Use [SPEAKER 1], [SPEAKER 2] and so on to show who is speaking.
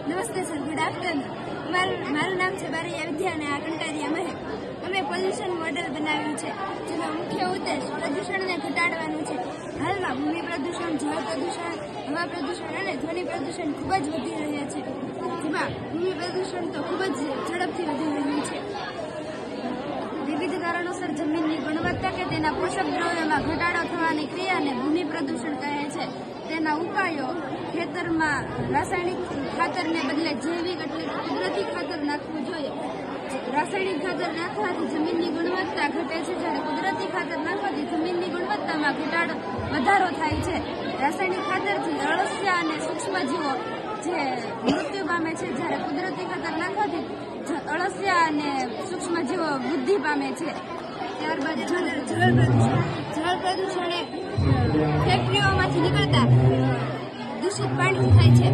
[SPEAKER 1] નમસ્તે sir, good afternoon. મારું નામ છે બારૈયા વિદ્યા અને આ કંટારિયા મહેક. અમે પોલ્યુશન મોડેલ બનાવ્યું છે, જેનો મુખ્ય ઉદ્દેશ પ્રદૂષણને ઘટાડવાનું છે. હાલમાં ભૂમિ પ્રદૂષણ, જળ પ્રદૂષણ, હવા પ્રદૂષણ અને ધ્વનિ પ્રદૂષણ ખૂબ જ વધી રહ્યા છે. જેમાં ભૂમિ પ્રદૂષણ તો ખૂબ જ ઝડપથી વધી રહ્યું છે. વિવિધ કારણોસર જમીનની ગુણવત્તા કે તેના પોષક દ્રવ્યોમાં ઘટાડો થવાની ક્રિયાને ભૂમિ પ્રદૂષણ કહે છે. તેના ઉપાયો ખેતરમાં રાસાયણિક ખાતરને બદલે જૈવિક એટલે કુદરતી ખાતર નાખવું જોઈએ. રાસાયણિક ખાતર નાખવાથી જમીનની ગુણવત્તા ઘટે છે, જ્યારે કુદરતી ખાતર નાખવાથી જમીનની ગુણવત્તામાં વધારો થાય છે. રાસાયણિક ખાતરથી અળસિયા અને સૂક્ષ્મજીવો જે મૃત્યુ પામે છે, જ્યારે કુદરતી ખાતર નાખવાથી અળસિયા અને સૂક્ષ્મજીવો વૃદ્ધિ પામે છે. ત્યારબાદ જળ પ્રદૂષણ એ ફેક્ટરીઓમાંથી નીકળતા દૂષિત પાણી થાય છે.